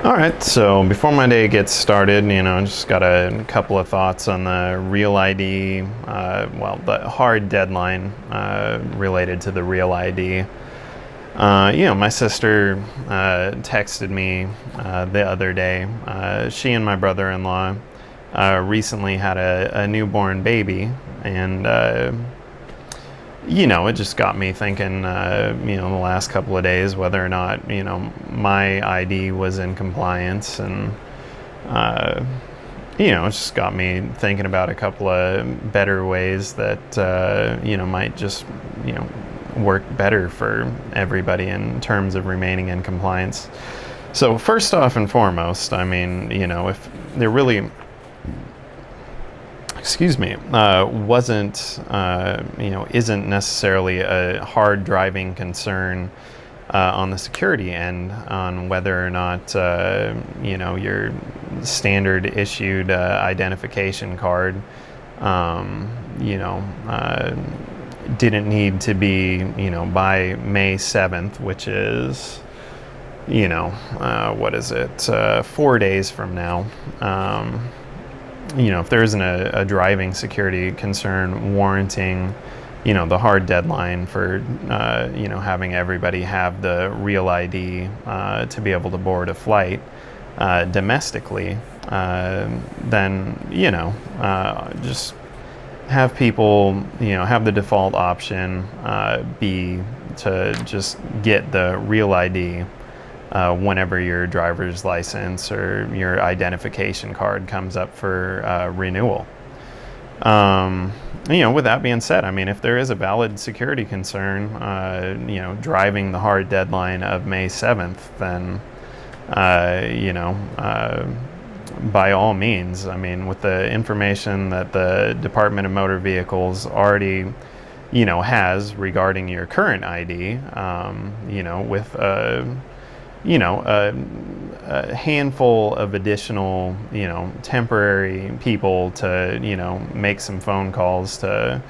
All right, so before my day gets started, just got a couple of thoughts on the Real ID, the hard deadline related to the Real ID. My sister texted me the other day. She and my brother-in-law recently had a newborn baby, and it just got me thinking, the last couple of days, whether or not, my ID was in compliance. And, it just got me thinking about a couple of better ways that, might just, work better for everybody in terms of remaining in compliance. So first off and foremost, if there really isn't necessarily a hard driving concern on the security end on whether or not, your standard issued identification card, didn't need to be, by May 7th, which is, 4 days from now. If there isn't a driving security concern warranting, the hard deadline for, having everybody have the Real ID to be able to board a flight domestically, then, just have people, have the default option be to just get the Real ID whenever your driver's license or your identification card comes up for renewal. With that being said, if there is a valid security concern, driving the hard deadline of May 7th, then, by all means, with the information that the Department of Motor Vehicles already, has regarding your current ID, with a handful of additional, temporary people to, make some phone calls to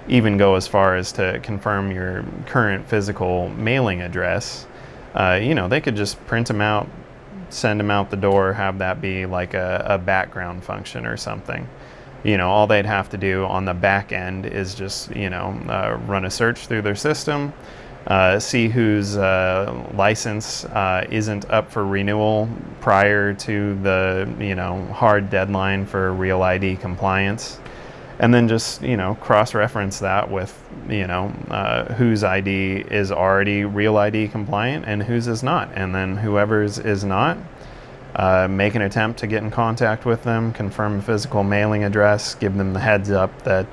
even go as far as to confirm your current physical mailing address. They could just print them out, send them out the door, have that be like a background function or something. All they'd have to do on the back end is just, run a search through their system, see whose license isn't up for renewal prior to the, hard deadline for Real ID compliance. And then just, cross-reference that with, whose ID is already Real ID compliant and whose is not. And then whoever's is not, make an attempt to get in contact with them, confirm a physical mailing address, give them the heads up that,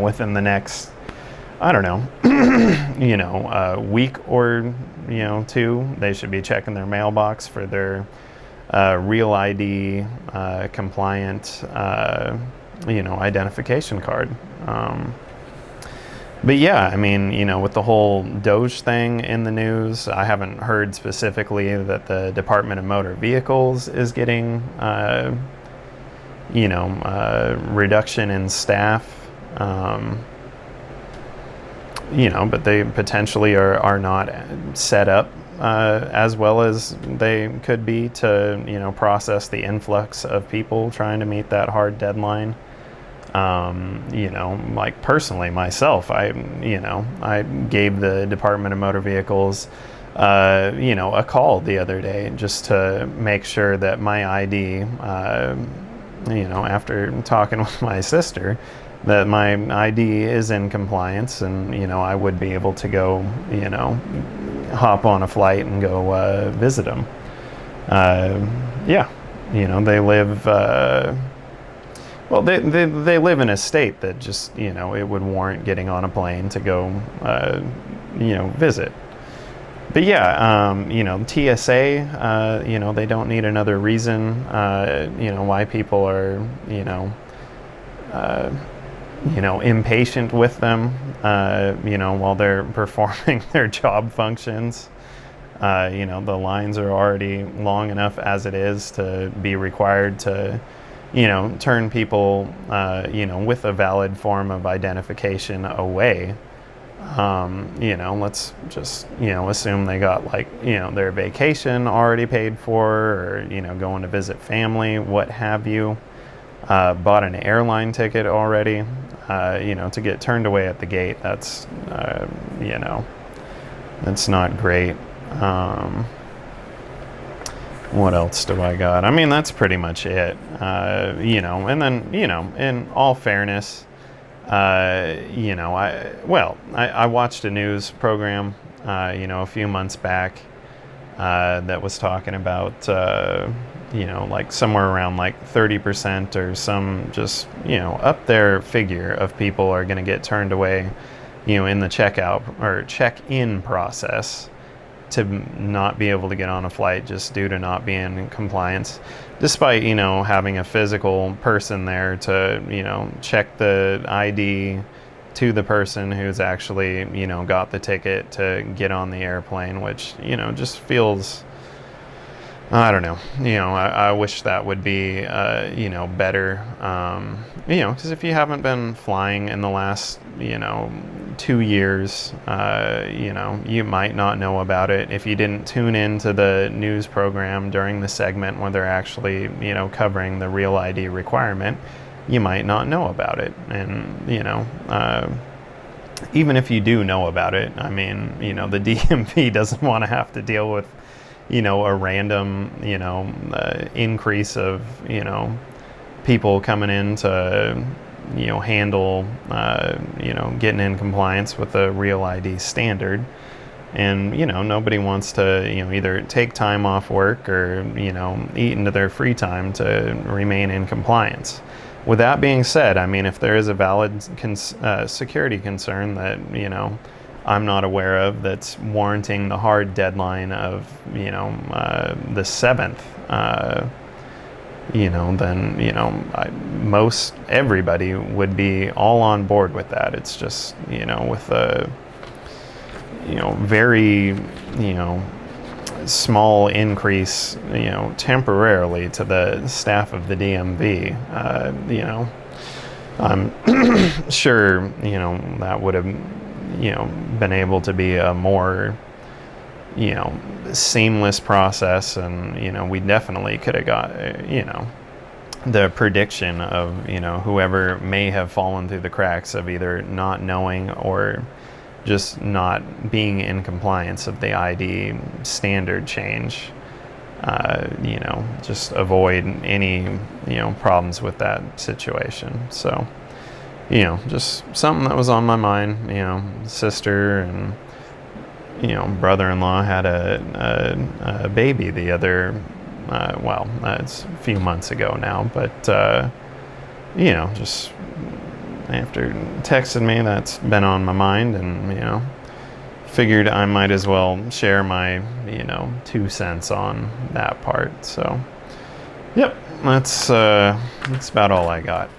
within the next, a week or, two, they should be checking their mailbox for their Real ID compliant identification card. But yeah, with the whole Doge thing in the news, I haven't heard specifically that the Department of Motor Vehicles is getting, reduction in staff. But they potentially are not set up as well as they could be to, process the influx of people trying to meet that hard deadline. Like personally myself, I gave the Department of Motor Vehicles, a call the other day just to make sure that my ID, after talking with my sister, that my ID is in compliance and, I would be able to go, hop on a flight and go visit them. They live, they live in a state that just, it would warrant getting on a plane to go, visit. But yeah, TSA, they don't need another reason, why people are, impatient with them, while they're performing their job functions. The lines are already long enough as it is to be required to, turn people, with a valid form of identification away, Let's just, assume they got like, their vacation already paid for, or, going to visit family, what have you, bought an airline ticket already, to get turned away at the gate. That's, that's not great. What else do I got? I mean, that's pretty much it. And then, in all fairness, I watched a news program, a few months back, that was talking about, like somewhere around like 30% or some just, up there figure of people are going to get turned away, in the checkout or check-in process to not be able to get on a flight just due to not being in compliance, despite, having a physical person there to, check the ID to the person who's actually, got the ticket to get on the airplane, which, just feels, I don't know. I wish that would be, better. Because if you haven't been flying in the last, 2 years, you might not know about it. If you didn't tune into the news program during the segment where they're actually, covering the real ID requirement, you might not know about it. And, even if you do know about it, I mean, the DMV doesn't want to have to deal with, a random, increase of, people coming in to, handle, getting in compliance with the Real ID standard. And, nobody wants to, either take time off work or, eat into their free time to remain in compliance. With that being said, I mean, if there is a valid security concern that, I'm not aware of that's warranting the hard deadline of, the 7th, then, most everybody would be all on board with that. It's just, with a, very, small increase, temporarily to the staff of the DMV, I'm sure, that would have, been able to be a more, seamless process. And, we definitely could have got, the prediction of, whoever may have fallen through the cracks of either not knowing or just not being in compliance of the ID standard change, just avoid any, problems with that situation. So, just something that was on my mind. Sister and, brother-in-law had a baby the other, it's a few months ago now, but, just after texting me, that's been on my mind, and, figured I might as well share my, 2 cents on that part. So, yep, that's about all I got.